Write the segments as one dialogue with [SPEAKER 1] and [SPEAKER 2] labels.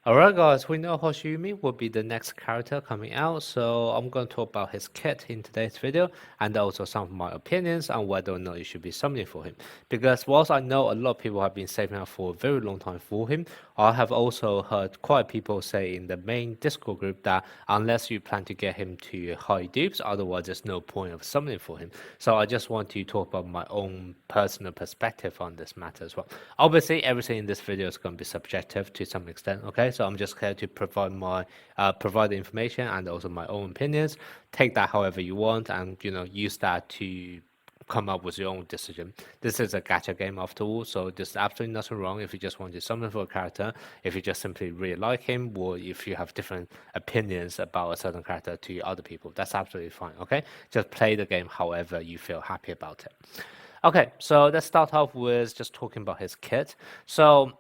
[SPEAKER 1] Alright guys, we know Hoshiumi will be the next character coming out, so I'm going to talk about his kit in today's video and also some of my opinions on whether or not you should be summoning for him. Because whilst I know a lot of people have been saving up for a very long time for him, I have also heard quite people say in the main Discord group that unless you plan to get him to high dupes, otherwise there's no point of summoning for him. So I just want to talk about my own personal perspective on this matter as well. Obviously, everything in this video is going to be subjective to some extent, okay? So I'm just here to provide provide the information and also my own opinions. Take that however you want, and use that to come up with your own decision. This is a gacha game after all, so there's absolutely nothing wrong if you just want to summon for a character, if you just simply really like him, or if you have different opinions about a certain character to other people. That's absolutely fine, okay? Just play the game however you feel happy about it. Okay, so let's start off with just talking about his kit. So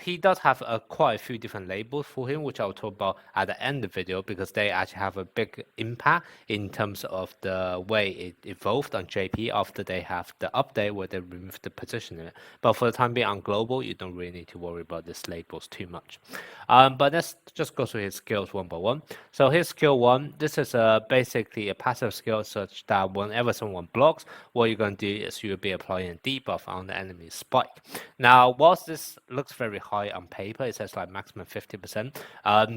[SPEAKER 1] he does have quite a few different labels for him, which I'll talk about at the end of the video because they actually have a big impact in terms of the way it evolved on JP after they have the update where they removed the position in it. But for the time being on global, you don't really need to worry about these labels too much. But let's just go through his skills one by one. So his skill one, this is basically a passive skill such that whenever someone blocks, what you're going to do is you'll be applying a debuff on the enemy's spike. Now, whilst this looks very high on paper, it says like maximum 50%.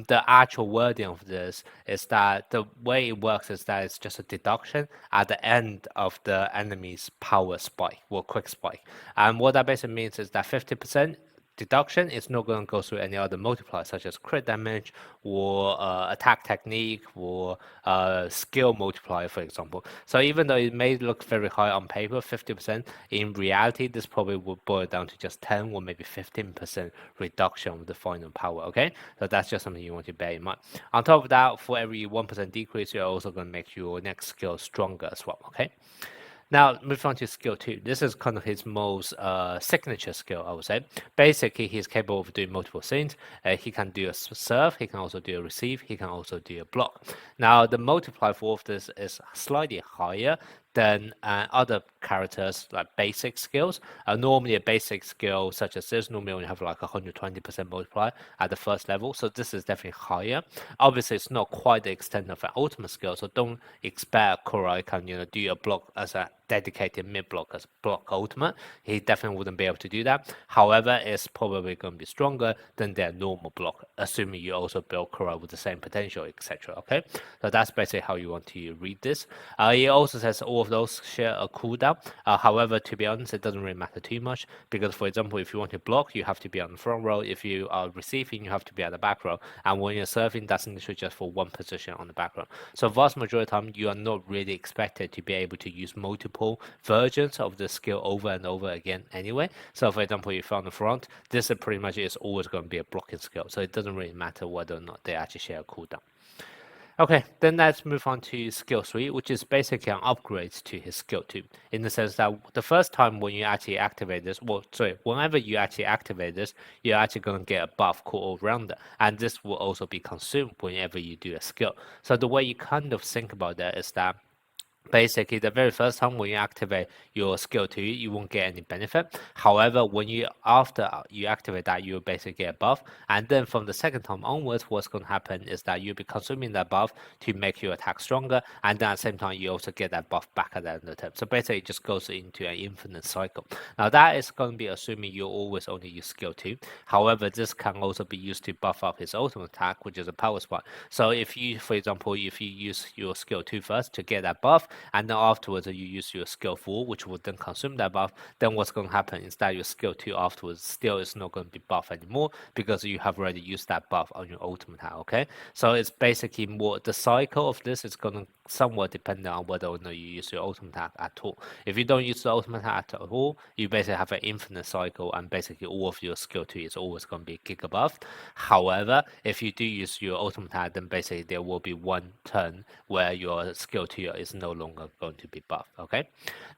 [SPEAKER 1] The actual wording of this is that the way it works is that it's just a deduction at the end of the enemy's power spike or quick spike. And what that basically means is that 50% deduction is not going to go through any other multiplier such as crit damage or attack technique or skill multiplier, for example. So even though it may look very high on paper, 50%, in reality this probably would boil down to just 10 or maybe 15% reduction of the final power. Okay, so that's just something you want to bear in mind. On top of that, for every 1% decrease, you're also going to make your next skill stronger as well. Okay. Now, move on to skill 2. This is kind of his most signature skill, I would say. Basically, he's capable of doing multiple things. He can do a serve, he can also do a receive, he can also do a block. Now, the multiplier for all of this is slightly higher than other characters like basic skills. Normally a basic skill such as this normally only have like 120% multiplier at the first level, so this is definitely higher. Obviously it's not quite the extent of an ultimate skill, so don't expect Korei can do a block as a dedicated mid block as block ultimate. He definitely wouldn't be able to do that. However, it's probably going to be stronger than their normal block, assuming you also build Korei with the same potential, etc. Okay, so that's basically how you want to read this. He also says all of those share a cooldown. However, to be honest, it doesn't really matter too much because, for example, if you want to block, you have to be on the front row. If you are receiving, you have to be at the back row. And when you're serving, that's literally just for one position on the back row. So vast majority of the time, you are not really expected to be able to use multiple versions of the skill over and over again anyway. So for example, if you're on the front, this pretty much is always going to be a blocking skill. So it doesn't really matter whether or not they actually share a cooldown. Okay, then let's move on to skill 3, which is basically an upgrade to his skill 2, in the sense that the first time when you actually activate this, whenever you actually activate this, you're actually going to get a buff called All-Rounder, and this will also be consumed whenever you do a skill. So the way you kind of think about that is that basically the very first time when you activate your skill 2, you won't get any benefit. However, after you activate that, you'll basically get a buff, and then from the second time onwards, what's going to happen is that you'll be consuming that buff to make your attack stronger, and then at the same time you also get that buff back at the end of the turn. So basically it just goes into an infinite cycle. Now that is going to be assuming you always only use skill 2. However, this can also be used to buff up his ultimate attack, which is a power spike. So if you, for example, if you use your skill 2 first to get that buff, and then afterwards you use your skill 4, which would then consume that buff, then what's going to happen is that your skill 2 afterwards still is not going to be buff anymore because you have already used that buff on your ultimate attack. Okay, so it's basically more the cycle of this is going to somewhat depend on whether or not you use your ultimate attack at all. If you don't use the ultimate attack at all, you basically have an infinite cycle, and basically all of your skill 2 is always going to be giga buffed. However, if you do use your ultimate attack, then basically there will be one turn where your skill 2 is no longer going to be buffed. Okay,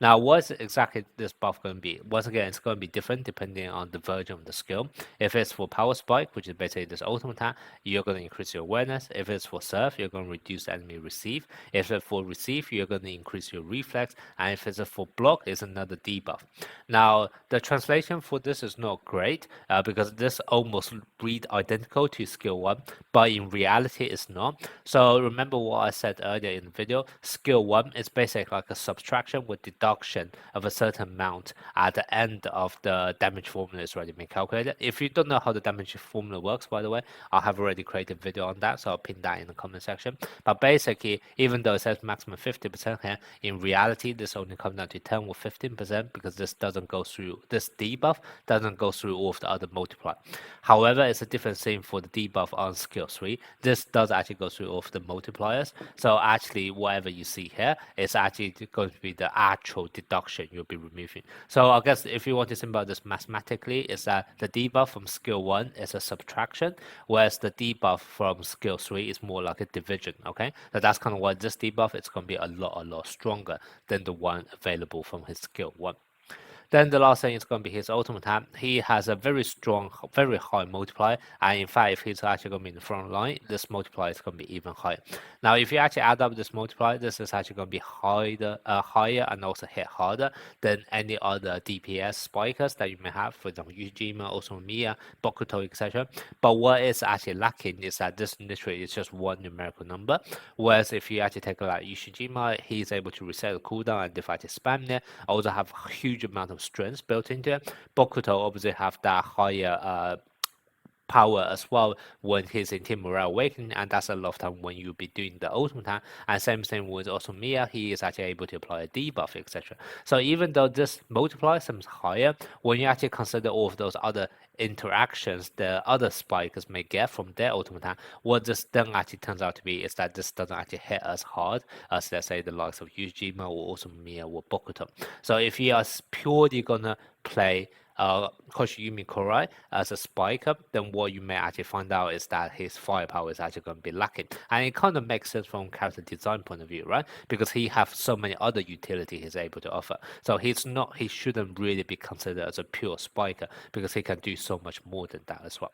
[SPEAKER 1] now what's exactly this buff going to be? Once again, it's going to be different depending on the version of the skill. If it's for power spike, which is basically this ultimate attack, you're going to increase your awareness. If it's for serve, you're going to reduce enemy receive. If it's for receive, you're going to increase your reflex, and if it's for block, it's another debuff. Now, the translation for this is not great because this almost read identical to skill 1, but in reality it's not. So remember what I said earlier in the video, skill 1 is basically like a subtraction with deduction of a certain amount at the end of the damage formula is already been calculated. If you don't know how the damage formula works, by the way, I have already created a video on that, so I'll pin that in the comment section. But basically, even though it says maximum 50% here, in reality this only comes down to 10 or 15% because this doesn't go through, this debuff doesn't go through all of the other multiply. However, it's a different thing for the debuff on skill 3. This does actually go through all of the multipliers. So actually, whatever you see here is actually going to be the actual deduction you'll be removing. So I guess if you want to think about this mathematically, is that the debuff from skill 1 is a subtraction, whereas the debuff from skill 3 is more like a division, okay? So that's kind of why this debuff is going to be a lot stronger than the one available from his skill 1. Then the last thing is going to be his ultimate attack. He has a very strong, very high multiplier, and in fact, if he's actually going to be in the front line, this multiplier is going to be even higher. Now, if you actually add up this multiplier, this is actually going to be higher and also hit harder than any other DPS spikers that you may have, for example, Yujima, also Miya, Bokuto, etc. But what is actually lacking is that this literally is just one numerical number, whereas if you actually take a look at Yujima, he's able to reset the cooldown and if I just spam there, also have a huge amount of strength built into it. Bokuto obviously have that higher power as well when he's in Team Morale Awakening, and that's a lot of time when you'll be doing the ultimate attack. And same thing with also Miya, he is actually able to apply a debuff, etc. So even though this multiplier seems higher, when you actually consider all of those other interactions the other spikers may get from their ultimate attack, what this then actually turns out to be is that this doesn't actually hit as hard as, let's say, the likes of Yujima or also Miya or Bokuto. So if you are purely gonna play Hoshiumi Korei as a spiker, then what you may actually find out is that his firepower is actually going to be lacking. And it kind of makes sense from character design point of view, right? Because he has so many other utility he's able to offer. So he shouldn't really be considered as a pure spiker because he can do so much more than that as well.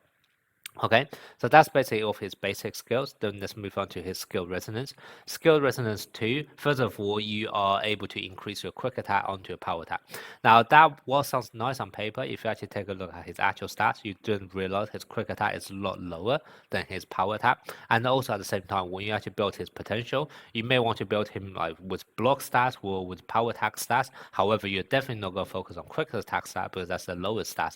[SPEAKER 1] Okay, so that's basically all of his basic skills. Then let's move on to his skill resonance. Skill resonance 2, first of all, you are able to increase your quick attack onto a power attack. Now that sounds nice on paper. If you actually take a look at his actual stats, you didn't realize his quick attack is a lot lower than his power attack. And also at the same time, when you actually build his potential, you may want to build him like with block stats or with power attack stats. However, you're definitely not going to focus on quick attack stats because that's the lowest stats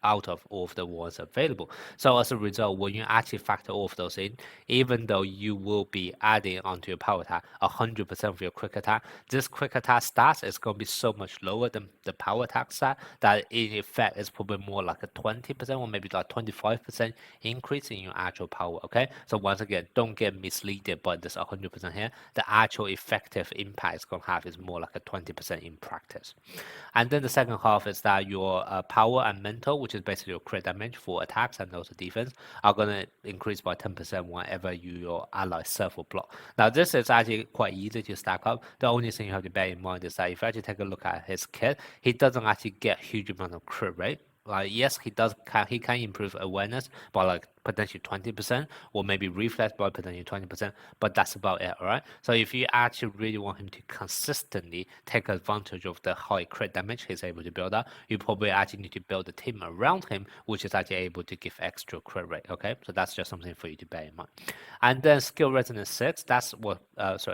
[SPEAKER 1] out of all of the ones available. So as a result, when you actually factor all of those in, even though you will be adding onto your power attack 100% of your quick attack, this quick attack stats is going to be so much lower than the power attack stat that in effect is probably more like a 20% or maybe like 25% increase in your actual power. Okay, so once again, don't get misled by this 100% here. The actual effective impact it's going to have is more like a 20% in practice. And then the second half is that your power and mental, which is basically your crit damage for attacks and also defense, are going to increase by 10% whenever your ally serve or block. Now this is actually quite easy to stack up. The only thing you have to bear in mind is that if you actually take a look at his kit, he doesn't actually get huge amount of crit rate. Like yes, he can improve awareness by like potentially 20% or maybe reflex by potentially 20%, but that's about it, all right? So if you actually really want him to consistently take advantage of the high crit damage he's able to build up, you probably actually need to build a team around him which is actually able to give extra crit rate, okay? So that's just something for you to bear in mind. And then skill resonance 6, that's what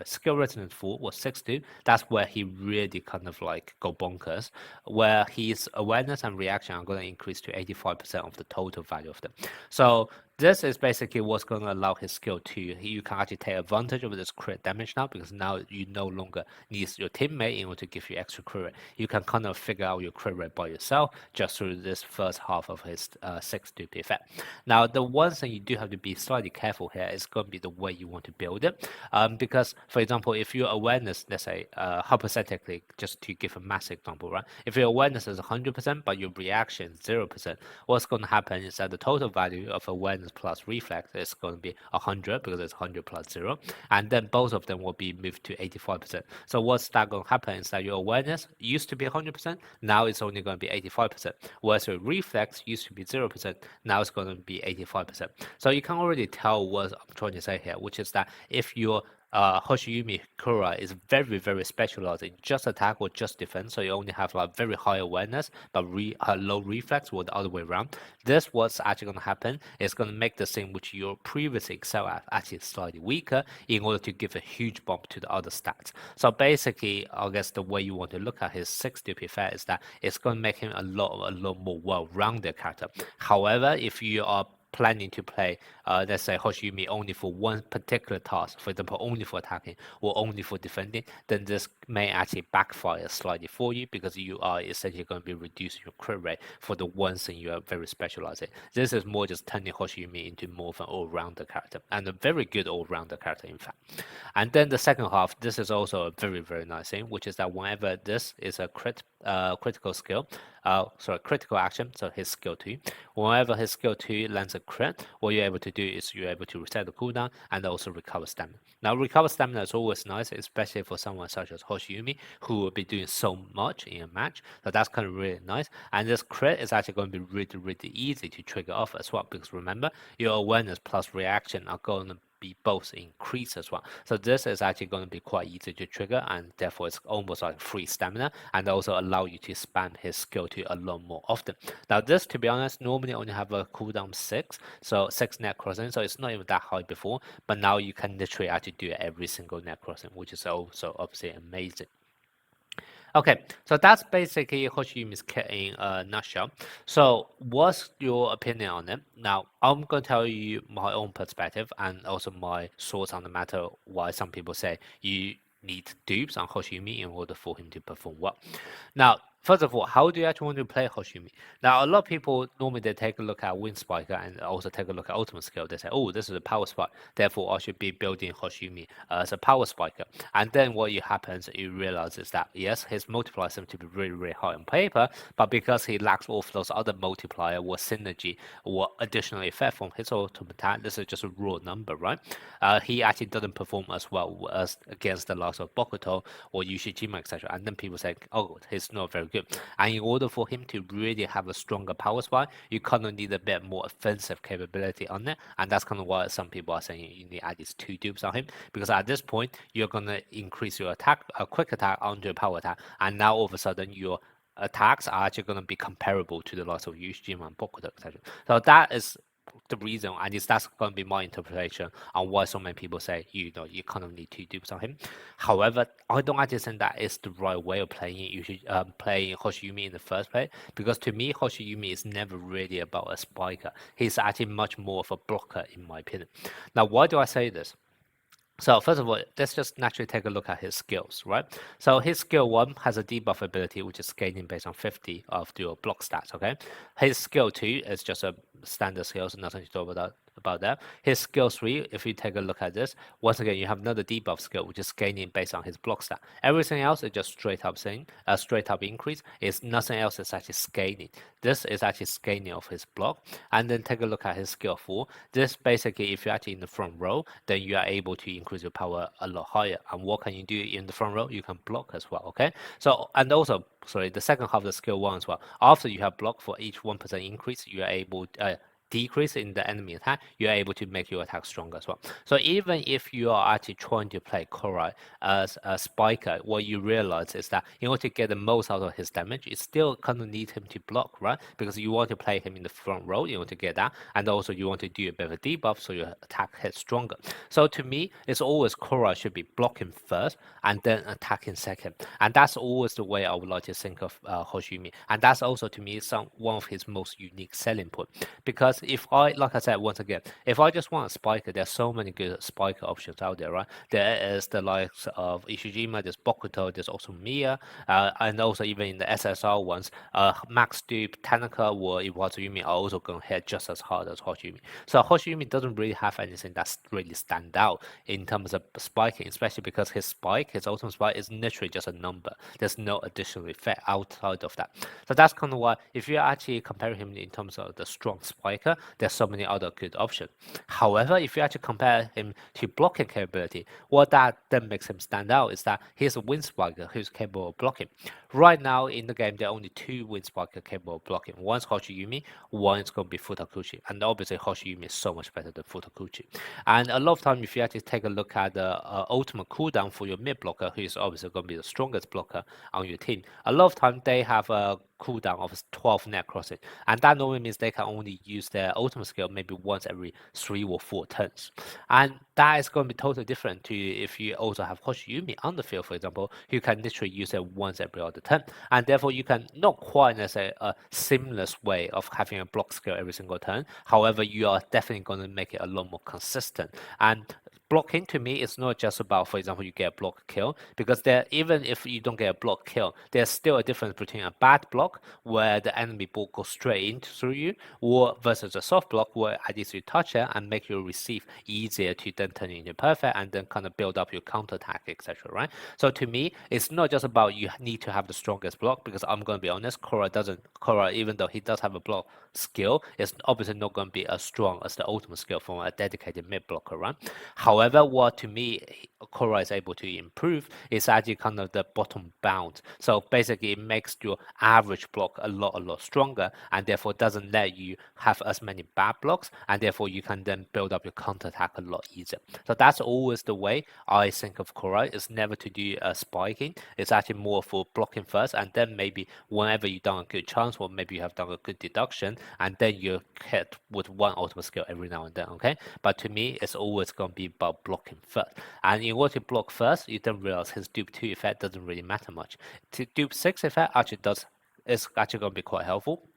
[SPEAKER 1] skill resonance 4 was 6-2. That's where he really kind of like go bonkers, where his awareness and reaction are going to increase to 85% of the total value of them. So this is basically what's going to allow his skill to, you can actually take advantage of this crit damage now, because now you no longer need your teammate in order to give you extra crit rate. You can kind of figure out your crit rate by yourself just through this first half of his 6 Dupe effect. Now the one thing you do have to be slightly careful here is going to be the way you want to build it, because for example, if your awareness, let's say hypothetically, just to give a mass example, right, if your awareness is 100% but your reaction is 0%, what's going to happen is that the total value of awareness plus reflex is going to be 100 because it's 100 plus 0, and then both of them will be moved to 85%. So what's that going to happen is that your awareness used to be 100%, now it's only going to be 85%, whereas your reflex used to be 0%, now it's going to be 85%. So you can already tell what I'm trying to say here, which is that if your Hoshiumi Korei is very, very specialized in just attack or just defense, so you only have like very high awareness but low reflex or the other way around. This what's actually going to happen is going to make the thing which you previously excel at actually slightly weaker in order to give a huge bump to the other stats. So basically, I guess the way you want to look at his 6 Dupe effect is that it's going to make him a lot more well-rounded character. However, if you are planning to play, let's say Hoshiumi only for one particular task, for example, only for attacking or only for defending, then this may actually backfire slightly for you because you are essentially going to be reducing your crit rate for the one thing you are very specialized in. This is more just turning Hoshiumi into more of an all-rounder character and a very good all-rounder character, in fact. And then the second half, this is also a very, very nice thing, which is that whenever this is a critical skill, critical action, so his skill 2. Whenever his skill 2 lands a crit, what you're able to do is you're able to reset the cooldown and also recover stamina. Now, recover stamina is always nice, especially for someone such as Hoshiumi, who will be doing so much in a match. So that's kind of really nice. And this crit is actually going to be really, really easy to trigger off as well, because remember, your awareness plus reaction are going to be both increased as well. So this is actually going to be quite easy to trigger, and therefore it's almost like free stamina, and also allow you to spam his skill 2 a lot more often. Now this, to be honest, normally only have a cooldown 6, so 6 net crossing, so it's not even that high before, but now you can literally actually do it every single net crossing, which is also obviously amazing. Okay, so that's basically Hoshiumi's kit in a nutshell. So what's your opinion on it? Now, I'm going to tell you my own perspective and also my thoughts on the matter why some people say you need dupes on Hoshiumi in order for him to perform well. Now, first of all, how do you actually want to play Hoshiumi? Now, a lot of people normally they take a look at Wind Spiker and also take a look at Ultimate Skill. They say, oh, this is a power spike, therefore I should be building Hoshiumi as a power spiker. And then what happens, you realize is that yes, his multiplier seems to be really, really high on paper, but because he lacks all of those other multiplier or synergy or additional effect from his ultimate attack, this is just a raw number, right? He actually doesn't perform as well as against the likes of Bokuto or Ushijima, etc. And then people say, oh, he's not very good. And in order for him to really have a stronger power spike, you kind of need a bit more offensive capability on it. And that's kind of why some people are saying you need at least 2 dupes on him, because at this point, you're going to increase your attack, a quick attack onto a power attack. And now all of a sudden, your attacks are actually going to be comparable to the likes of Ushijima and Bokuto, etc. So that is the reason, and that's going to be my interpretation on why so many people say you kind of need 2 dupes on him. However, I don't actually think that is the right way of playing it. You should play Hoshiumi in the first place, because to me Hoshiumi is never really about a spiker. He's actually much more of a blocker in my opinion. Now, why do I say this? So first of all, let's just naturally take a look at his skills, right? So his skill 1 has a debuff ability, which is scaling based on 50 of your block stats, okay? His skill 2 is just a standard skill, so nothing to talk about that. His skill 3, if you take a look at this, once again, you have another debuff skill, which is scaling based on his block stat. Everything else is just straight up thing, a straight up increase. Is nothing else is actually scaling. This is actually scaling of his block. And then take a look at his skill 4. This basically, if you're actually in the front row, then you are able to increase your power a lot higher. And what can you do in the front row? You can block as well, okay? So, and also, sorry, the second half of the skill 1 as well. After you have blocked for each 1% increase, you are able decrease in the enemy attack, you're able to make your attack stronger as well. So even if you are actually trying to play Korei as a spiker, what you realize is that in order to get the most out of his damage, you still kind of need him to block, right? Because you want to play him in the front row, you want to get that, and also you want to do a bit of a debuff so your attack hits stronger. So to me, it's always Korei should be blocking first and then attacking second. And that's always the way I would like to think of Hoshiumi. And that's also to me one of his most unique selling points. Because if I, like I said, once again, if I just want a spiker, there's so many good spiker options out there, right? There is the likes of Ishijima, there's Bokuto, there's also Mia, and also even in the SSR ones, Max Dupe, Tanaka, or Iwazumi are also going to hit just as hard as Hoshiumi. So Hoshiumi doesn't really have anything that's really stand out in terms of spiking, especially because his spike, his ultimate spike, is literally just a number. There's no additional effect outside of that. So that's kind of why, if you actually compare him in terms of the strong spiker, blocker, there's so many other good options. However, if you actually compare him to blocking capability, what that then makes him stand out is that he's a wind spiker who's capable of blocking. Right now in the game, there are only two wind spikers capable of blocking. One's Hoshiumi, one is going to be Futakuchi. And obviously Hoshiumi is so much better than Futakuchi. And a lot of time, if you actually take a look at the ultimate cooldown for your mid blocker, who is obviously going to be the strongest blocker on your team, a lot of time they have a cooldown of 12 net crossing, and that normally means they can only use their ultimate skill maybe once every 3 or 4 turns, and that is going to be totally different to if you also have Hoshiumi on the field, for example, who can literally use it once every other turn, and therefore you can not quite necessarily a seamless way of having a block skill every single turn. However, you are definitely going to make it a lot more consistent. And blocking to me is not just about, for example, you get a block kill, because there, even if you don't get a block kill, there's still a difference between a bad block where the enemy ball goes straight in through you, or versus a soft block where at least you touch it and make your receive easier to then turn it into perfect and then kind of build up your counter attack, etc. Right? So to me, it's not just about you need to have the strongest block, because I'm going to be honest, Korei, even though he does have a block skill, is obviously not going to be as strong as the ultimate skill from a dedicated mid blocker, right? However, what to me Korei is able to improve is actually kind of the bottom bound. So basically, it makes your average block a lot stronger, and therefore doesn't let you have as many bad blocks, and therefore you can then build up your counter attack a lot easier. So that's always the way I think of Korei. It's never to do spiking. It's actually more for blocking first, and then maybe whenever you've done a good chance, or maybe you have done a good deduction, and then you hit with one ultimate skill every now and then. Okay, but to me, it's always going to be about blocking first. And in order to block first, you then realize his Dupe 2 effect doesn't really matter much. Dupe 6 effect actually is actually going to be quite helpful,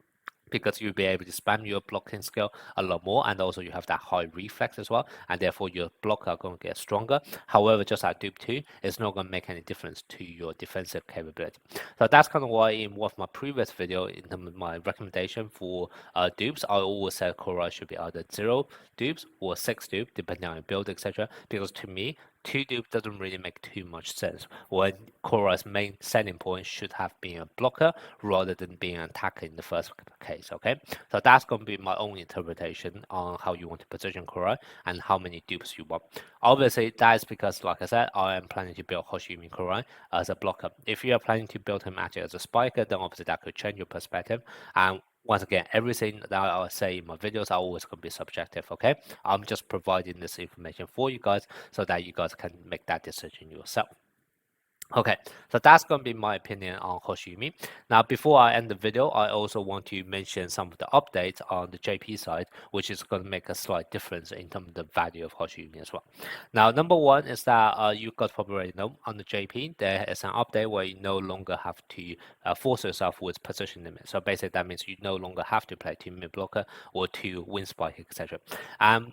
[SPEAKER 1] because you'll be able to spam your blocking skill a lot more, and also you have that high reflex as well, and therefore your block are going to get stronger. However, just like Dupe 2, it's not going to make any difference to your defensive capability. So that's kind of why in one of my previous video, in terms of my recommendation for dupes, I always said Korei should be either 0 dupes or 6 dupe, depending on your build, etc. Because to me, 2 dupe doesn't really make too much sense when Korai's main selling point should have been a blocker rather than being an attacker in the first case. Okay, so that's going to be my own interpretation on how you want to position Korei and how many dupes you want. Obviously, that is because, like I said, I am planning to build Hoshiumi Korei as a blocker. If you are planning to build him actually as a spiker, then obviously that could change your perspective. And once again, everything that I say in my videos are always going to be subjective, okay? I'm just providing this information for you guys so that you guys can make that decision yourself. Okay, so that's going to be my opinion on Hoshiumi. Now, before I end the video, I also want to mention some of the updates on the JP side, which is going to make a slight difference in terms of the value of Hoshiumi as well. Now, number one is that you guys probably already know on the JP, there is an update where you no longer have to force yourself with position limit. So basically, that means you no longer have to play 2 mid blocker or 2 wind spike, etc.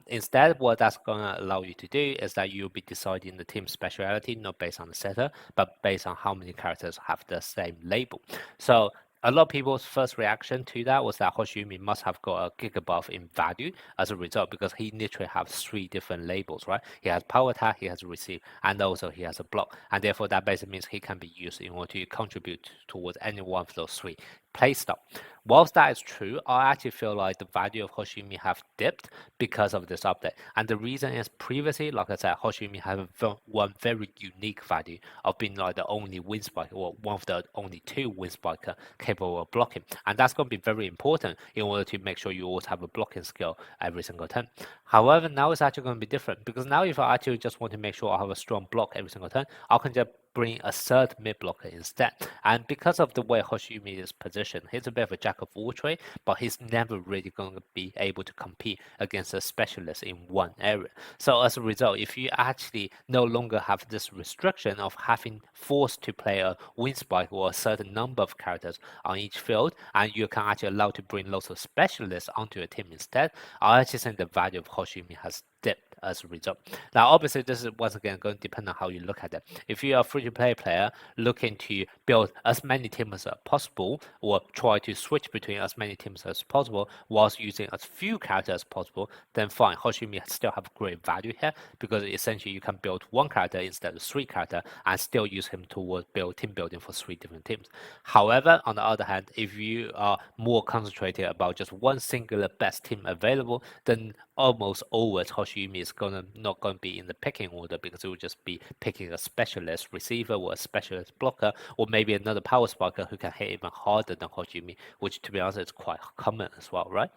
[SPEAKER 1] Instead, what that's going to allow you to do is that you'll be deciding the team speciality, not based on the setter, but based on how many characters have the same label. So a lot of people's first reaction to that was that Hoshiumi must have got a gigabuff in value as a result, because he literally has 3 different labels, right? He has power attack, he has receive, and also he has a block. And therefore that basically means he can be used in order to contribute towards any one of those 3 playstyle. Whilst that is true, I actually feel like the value of Hoshiumi have dipped because of this update. And the reason is previously, like I said, Hoshiumi have one very unique value of being like the only wind spiker, or one of the only 2 wind spiker capable of blocking. And that's going to be very important in order to make sure you always have a blocking skill every single turn. However, now it's actually going to be different, because now if I actually just want to make sure I have a strong block every single turn, I can just bring a third mid blocker instead. And because of the way Hoshiumi is positioned, he's a bit of a jack of all trades, but he's never really going to be able to compete against a specialist in one area. So as a result, if you actually no longer have this restriction of having forced to play a wind spike or a certain number of characters on each field, and you can actually allow to bring lots of specialists onto your team instead, I actually think the value of Hoshiumi has dipped as a result. Now, obviously, this is once again going to depend on how you look at it. If you are a free-to-play player looking to build as many teams as possible, or try to switch between as many teams as possible whilst using as few characters as possible, then fine, Hoshiumi still have great value here, because essentially you can build one character instead of three characters and still use him towards team building for three different teams. However, on the other hand, if you are more concentrated about just one singular best team available, then almost always Hoshiumi is not gonna be in the picking order, because it will just be picking a specialist receiver or a specialist blocker, or maybe another power spiker who can hit even harder than Hoshiumi, which to be honest is quite common as well, right?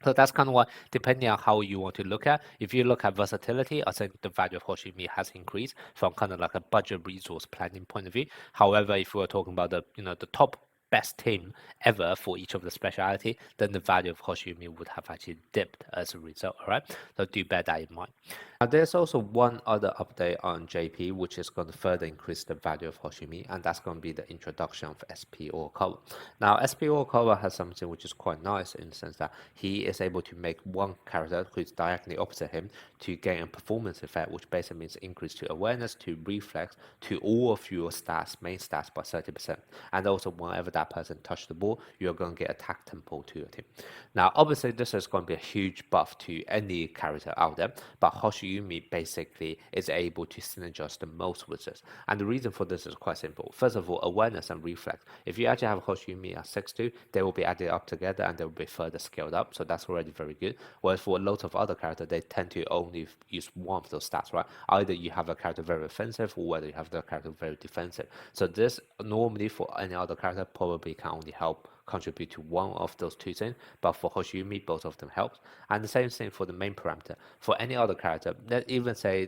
[SPEAKER 1] So that's kind of what, depending on how you want to look at. If you look at versatility, I think the value of Hoshimi has increased from kind of like a budget resource planning point of view. However, if we're talking about the top best team ever for each of the speciality, then the value of Hoshimi would have actually dipped as a result. All right, so do bear that in mind. Now, there's also one other update on JP, which is going to further increase the value of Hoshimi, and that's going to be the introduction of SP Oikawa. Now, SP Oikawa has something which is quite nice in the sense that he is able to make one character who is directly opposite him to gain a performance effect, which basically means increase to awareness, to reflex, to all of your stats, main stats by 30%. And also, whenever that person touches the ball, you're going to get attack tempo to your team. Now, obviously, this is going to be a huge buff to any character out there, but Hoshiumi basically is able to synergize the most with this. And the reason for this is quite simple. First of all, awareness and reflex. If you actually have Hoshiumi at 6-2, they will be added up together and they will be further scaled up. So that's already very good. Whereas for a lot of other characters, they tend to only use one of those stats, right? Either you have a character very offensive or whether you have the character very defensive. So this normally for any other character probably can only help contribute to one of those two things, but for Hoshiumi, both of them helps. And the same thing for the main parameter. For any other character, let's say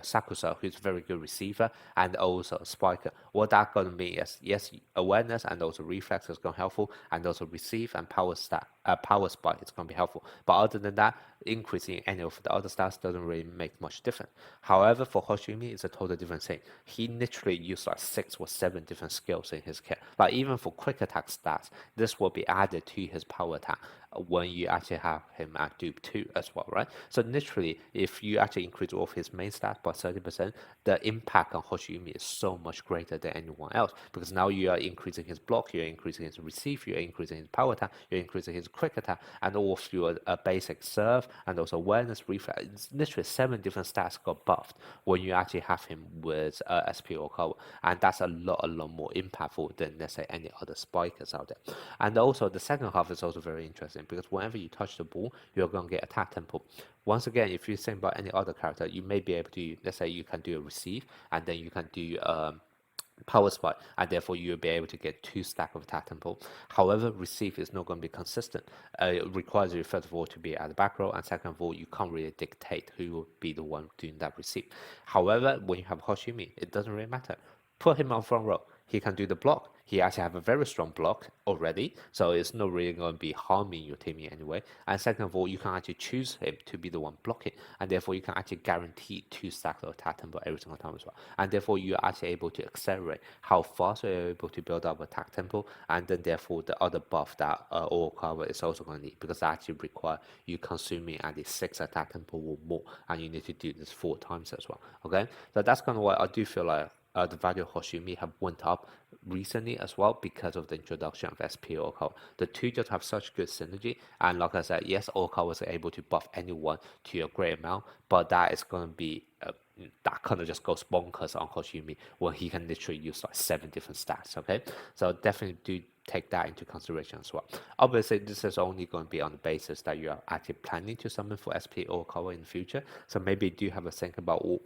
[SPEAKER 1] Sakusa, who's a very good receiver and also a spiker. What that gonna mean is yes, awareness and also reflex is gonna be helpful, and also receive and power spike is gonna be helpful. But other than that, increasing any of the other stats doesn't really make much difference. However, for Hoshiumi, it's a totally different thing. He literally used like 6 or 7 different skills in his kit. Like even for quick attack stats, this will be added to his power attack when you actually have him at Dupe 2 as well, right? So literally, if you actually increase all of his main stats by 30%, the impact on Hoshiumi is so much greater than anyone else, because now you are increasing his block, you're increasing his receive, you're increasing his power attack, you're increasing his quick attack, and all of your basic serve and also awareness, reflex. It's literally 7 different stats got buffed when you actually have him with SP or cover, and that's a lot more impactful than, let's say, any other spikers out there. And also the second half is also very interesting, because whenever you touch the ball, you're going to get attack tempo. Once again, if you think about any other character, you may be able to, let's say you can do a receive, and then you can do power spike, and therefore you'll be able to get 2 stack of attack tempo. However, receive is not going to be consistent. It requires you first of all to be at the back row, and second of all, you can't really dictate who will be the one doing that receive. However, when you have Hoshiumi, it doesn't really matter. Put him on front row. He can do the block. He actually have a very strong block already, so it's not really going to be harming your team in any way. And second of all, you can actually choose him to be the one blocking, and therefore you can actually guarantee 2 stacks of attack tempo every single time as well. And therefore you're actually able to accelerate how fast you're able to build up attack tempo, and then therefore the other buff that Oikawa is also going to need, because that actually require you consuming at least 6 attack tempo or more, and you need to do this 4 times as well. Okay, so that's kind of why I do feel like the value of Hoshiumi have went up recently as well, because of the introduction of SP Oikawa. The two just have such good synergy, and like I said, yes, Oikawa was able to buff anyone to a great amount, but that is going to be that kind of just goes bonkers on Hoshiumi when he can literally use like 7 different stats. Okay, so definitely do take that into consideration as well. Obviously, this is only going to be on the basis that you are actually planning to summon for SP Oikawa in the future, so maybe do have a think about all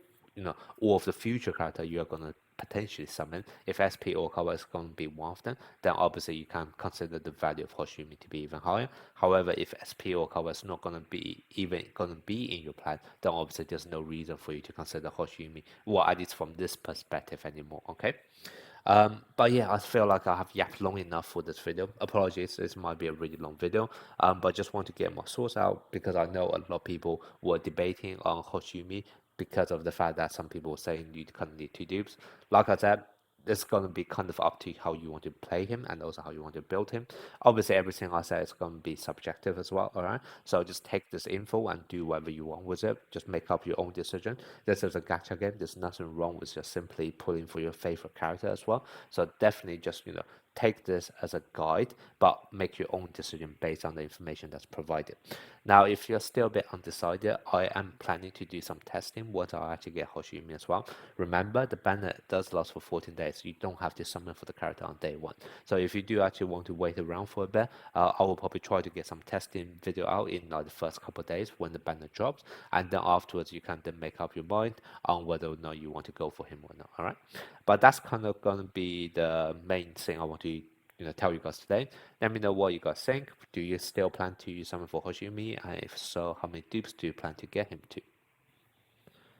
[SPEAKER 1] of the future character you are going to potentially summon. If SP Oikawa is going to be one of them, then obviously you can consider the value of Hoshiumi to be even higher. However, if SP Oikawa is not going to be in your plan, then obviously there's no reason for you to consider Hoshiumi, well, at least from this perspective anymore. Okay. But yeah, I feel like I have yapped long enough for this video. Apologies, this might be a really long video. But just want to get my source out, because I know a lot of people were debating on Hoshiumi because of the fact that some people were saying you kind of need 2 dupes. Like I said, it's going to be kind of up to how you want to play him and also how you want to build him. Obviously, everything I say is going to be subjective as well, all right? So just take this info and do whatever you want with it. Just make up your own decision. This is a gacha game. There's nothing wrong with just simply pulling for your favorite character as well. So definitely just, take this as a guide, but make your own decision based on the information that's provided. Now, if you're still a bit undecided, I am planning to do some testing once I actually get Hoshiumi as well. Remember, the banner does last for 14 days, so you don't have to summon for the character on day one. So if you do actually want to wait around for a bit, I will probably try to get some testing video out in like the first couple of days when the banner drops, and then afterwards you can then make up your mind on whether or not you want to go for him or not. All right, but that's kind of gonna be the main thing I want to tell you guys today. Let me know what you guys think. Do you still plan to use summon for Hoshiumi? And if so, how many dupes do you plan to get him to?